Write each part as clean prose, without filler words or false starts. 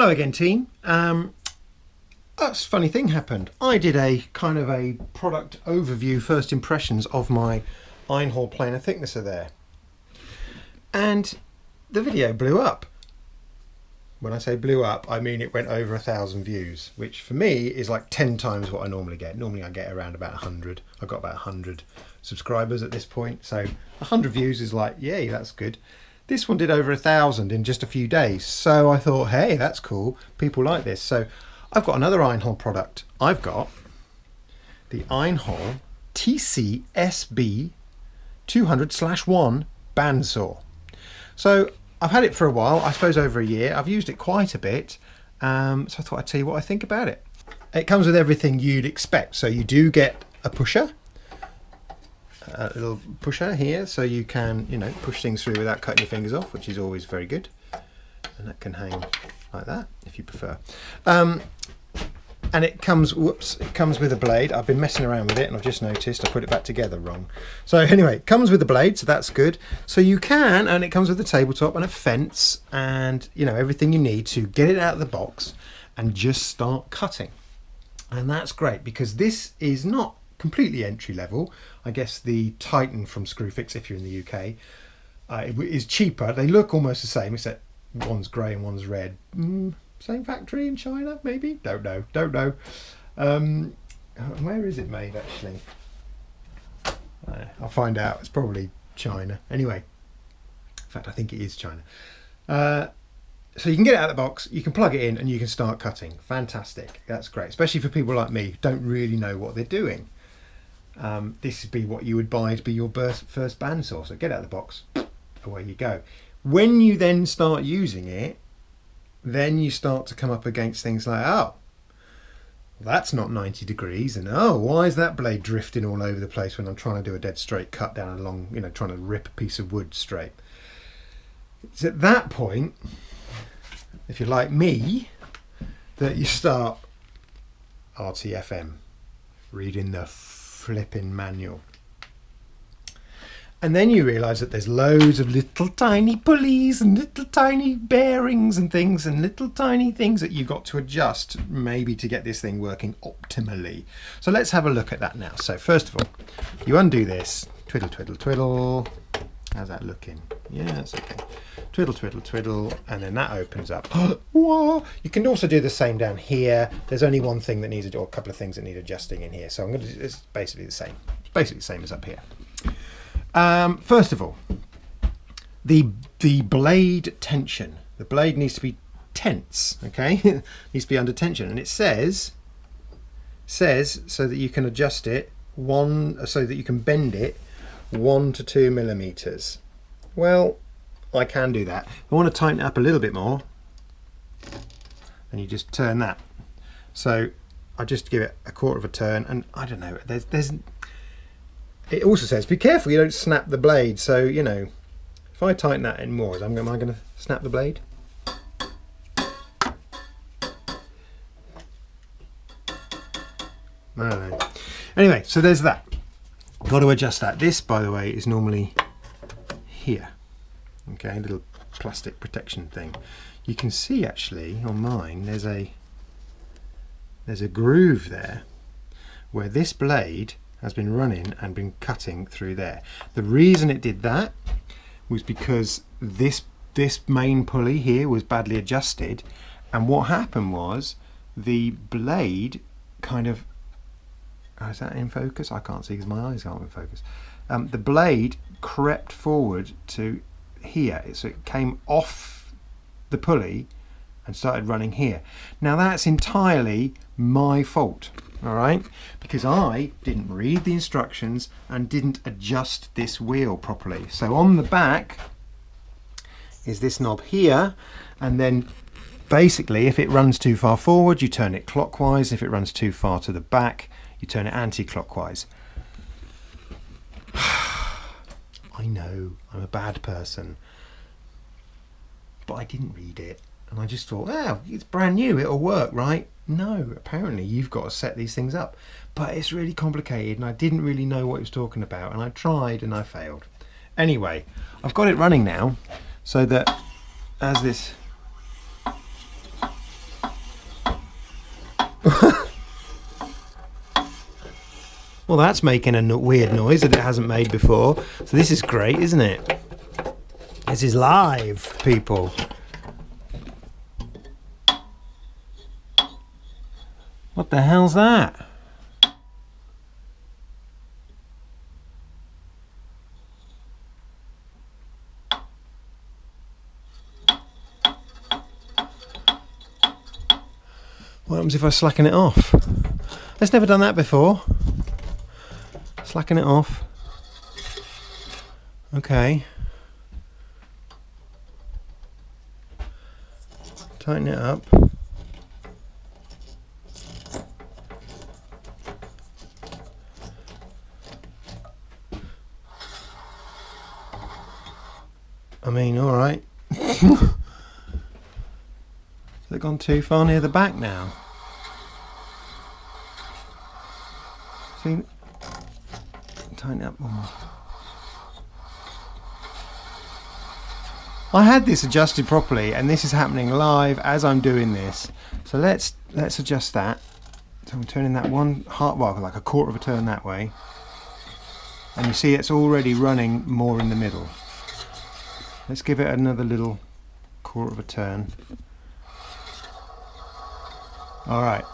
Hello again, team. A funny thing happened. I did a kind of a product overview, first impressions of my Einhell planer thicknesser there, and the video blew up. When I say blew up, I mean it went over 1,000 views, which for me is like 10 times what I normally get. Normally I get around about 100. I've got about 100 subscribers at this point, so 100 views is like, yay, that's good. This one did over 1,000 in just a few days, so I thought, hey, that's cool. People like this. So I've got another Einhell product. I've got the Einhell TC-SB 200/1 bandsaw. So I've had it for a while, I suppose over a year. I've used it quite a bit, so I thought I'd tell you what I think about it. It comes with everything you'd expect. So you do get a pusher, a little pusher here, so you can, you know, push things through without cutting your fingers off, which is always very good. And that can hang like that if you prefer. And it comes, it comes with a blade. I've been messing around with it and I've just noticed I put it back together wrong. So anyway, it comes with a blade, so that's good. So you can, and it comes with a tabletop and a fence and, you know, everything you need to get it out of the box and just start cutting. And that's great because this is not completely entry level. I guess the Titan from Screwfix, if you're in the UK, is cheaper. They look almost the same, except one's grey and one's red. Same factory in China, maybe? Don't know. Where is it made, actually? I'll find out. It's probably China. Anyway, in fact, I think it is China. So you can get it out of the box, you can plug it in, and you can start cutting. Fantastic. That's great, especially for people like me who don't really know what they're doing. This would be what you would buy to be your first bandsaw. So get out of the box, away you go. When you then start using it, then you start to come up against things like, oh, that's not 90 degrees, and oh, why is that blade drifting all over the place when I'm trying to do a dead straight cut down a long, you know, trying to rip a piece of wood straight. It's at that point, if you're like me, that you start RTFM, reading the flipping manual. And then you realise that there's loads of little tiny pulleys and little tiny bearings and things and little tiny things that you've got to adjust maybe to get this thing working optimally. So let's have a look at that now. So first of all, you undo this, twiddle, twiddle, twiddle. How's that looking? Yeah, that's okay. Twiddle, twiddle, twiddle, and then that opens up. Whoa! You can also do the same down here. There's only one thing that needs, or a couple of things that need adjusting in here. So I'm going to. It's basically the same. It's basically the same as up here. First of all, the blade tension. The blade needs to be tense. Okay, it needs to be under tension, and it says so that you can adjust it so that you can bend it 1 to 2 millimeters. Well, I can do that. If I want to tighten it up a little bit more, and you just turn that. So I just give it a quarter of a turn, and I don't know. It also says be careful you don't snap the blade. So you know, if I tighten that in more, am I going to snap the blade? I don't know. Anyway, so there's that. Got to adjust that. This, by the way, is normally here. Okay, a little plastic protection thing. You can see actually on mine there's a groove there where this blade has been running and been cutting through there. The reason it did that was because this main pulley here was badly adjusted, and what happened was the blade kind of, is that in focus? I can't see because my eyes aren't in focus. The blade crept forward to here, so it came off the pulley and started running here. Now that's entirely my fault, all right, because I didn't read the instructions and didn't adjust this wheel properly. So on the back is this knob here, and then basically if it runs too far forward you turn it clockwise, if it runs too far to the back you turn it anti-clockwise. I know I'm a bad person, but I didn't read it and I just thought, oh, it's brand new, it'll work, right? No, apparently you've got to set these things up, but it's really complicated and I didn't really know what it was talking about, and I tried and I failed. Anyway, I've got it running now so that as this Well, that's making a weird noise that it hasn't made before. So this is great, isn't it? This is live, people. What the hell's that? What happens if I slacken it off? Let's never done that before. Slacken it off. Okay. Tighten it up. I mean, all right. Has it gone too far near the back now? See, tighten it up one more. I had this adjusted properly, and this is happening live as I'm doing this. So let's adjust that. So I'm turning that one well, like a quarter of a turn that way, and you see it's already running more in the middle. Let's give it another little quarter of a turn. All right.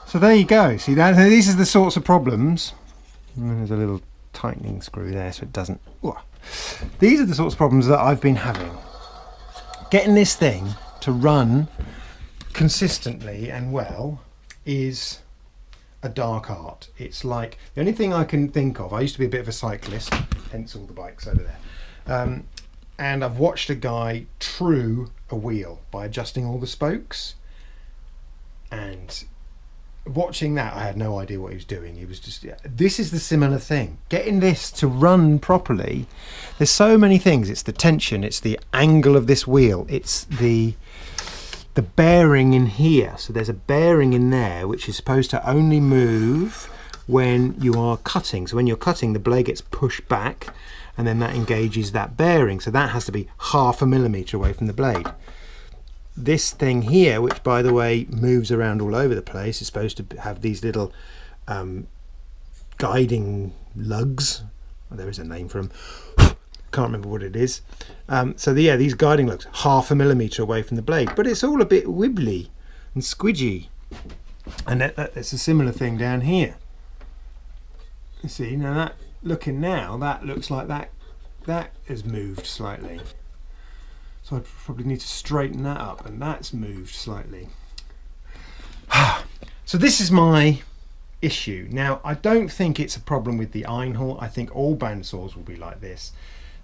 So there you go. See that? These are the sorts of problems. And there's a little tightening screw there so it doesn't. These are the sorts of problems that I've been having. Getting this thing to run consistently and well is a dark art. It's like the only thing I can think of. I used to be a bit of a cyclist, hence all the bikes over there. And I've watched a guy true a wheel by adjusting all the spokes, and watching that, I had no idea what he was doing. He was just, this is the similar thing. Getting this to run properly, there's so many things. It's the tension, it's the angle of this wheel, it's the bearing in here. So there's a bearing in there which is supposed to only move when you are cutting. So when you're cutting, the blade gets pushed back, and then that engages that bearing. So that has to be 0.5 millimeter away from the blade. This thing here, which by the way moves around all over the place, is supposed to have these little guiding lugs. Oh, there is a name for them. Can't remember what it is. So yeah, these guiding lugs, 0.5 millimeter away from the blade, but it's all a bit wibbly and squidgy. And it's a similar thing down here. You see, now that that looks like that has moved slightly. So I probably need to straighten that up, and that's moved slightly. So this is my issue. Now, I don't think it's a problem with the Einhell. I think all bandsaws will be like this.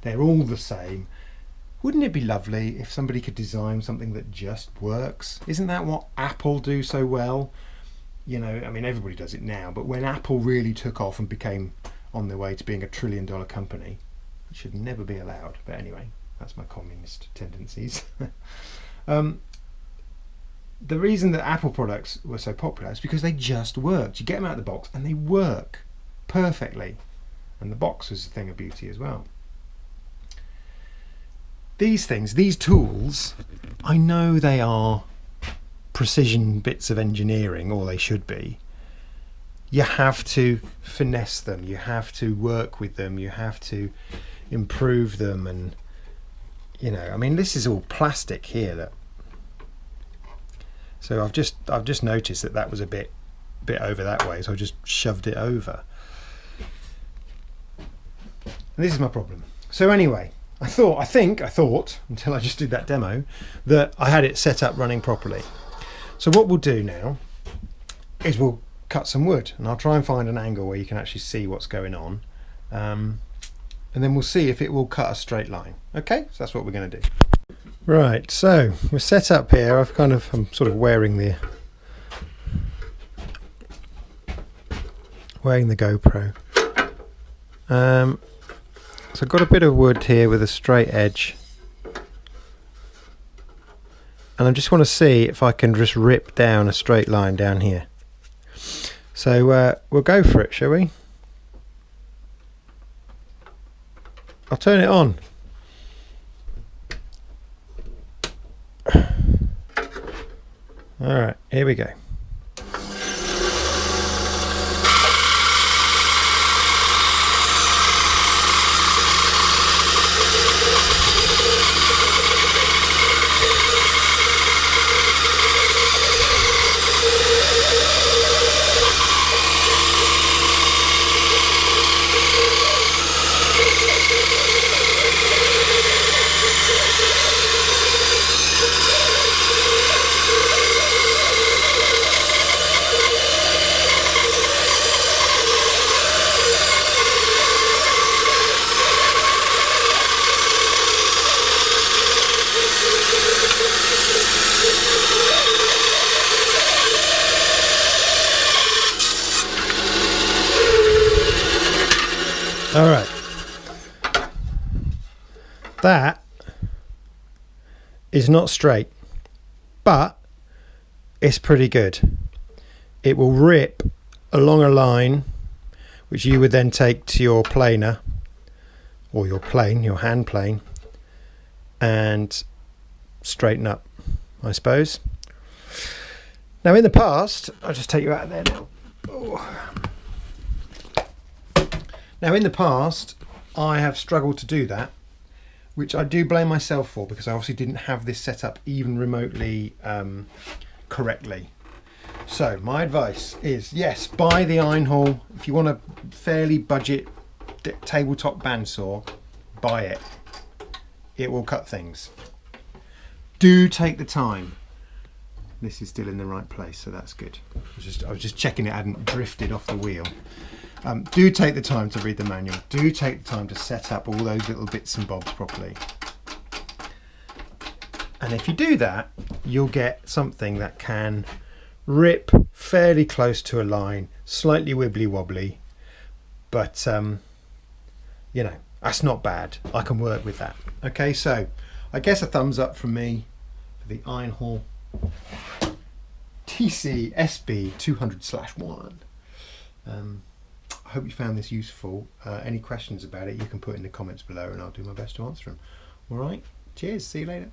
They're all the same. Wouldn't it be lovely if somebody could design something that just works? Isn't that what Apple do so well? You know, I mean, everybody does it now, but when Apple really took off and became on their way to being a $1 trillion company, it should never be allowed. But anyway, that's my communist tendencies. The reason that Apple products were so popular is because they just worked. You get them out of the box and they work perfectly. And the box was a thing of beauty as well. These things, these tools, I know they are precision bits of engineering, or they should be. You have to finesse them, you have to work with them, you have to improve them, and you know, I mean, this is all plastic here. That so I've just noticed that was a bit over that way, so I just shoved it over. And this is my problem. So anyway, I thought until I just did that demo that I had it set up running properly. So what we'll do now is we'll cut some wood, and I'll try and find an angle where you can actually see what's going on, and then we'll see if it will cut a straight line. Okay, so that's what we're going to do. Right, so we're set up here. I'm sort of wearing the GoPro. So I've got a bit of wood here with a straight edge, and I just want to see if I can just rip down a straight line down here. So we'll go for it, shall we? I'll turn it on. Alright, here we go. All right. That is not straight, but it's pretty good. It will rip along a line which you would then take to your planer or your plane, your hand plane, and straighten up, I suppose. Now in the past, I'll just take you out of there now. Oh. Now in the past, I have struggled to do that, which I do blame myself for, because I obviously didn't have this set up even remotely correctly. So my advice is, yes, buy the Einhell. If you want a fairly budget tabletop bandsaw, buy it. It will cut things. Do take the time. This is still in the right place, so that's good. I was just checking it hadn't drifted off the wheel. Do take the time to read the manual. Do take the time to set up all those little bits and bobs properly. And if you do that, you'll get something that can rip fairly close to a line, slightly wibbly wobbly, but you know, that's not bad. I can work with that. Okay, so I guess a thumbs up from me for the Einhell TC-SB 200/1. I hope you found this useful. Any questions about it, you can put in the comments below and I'll do my best to answer them. All right, cheers, see you later.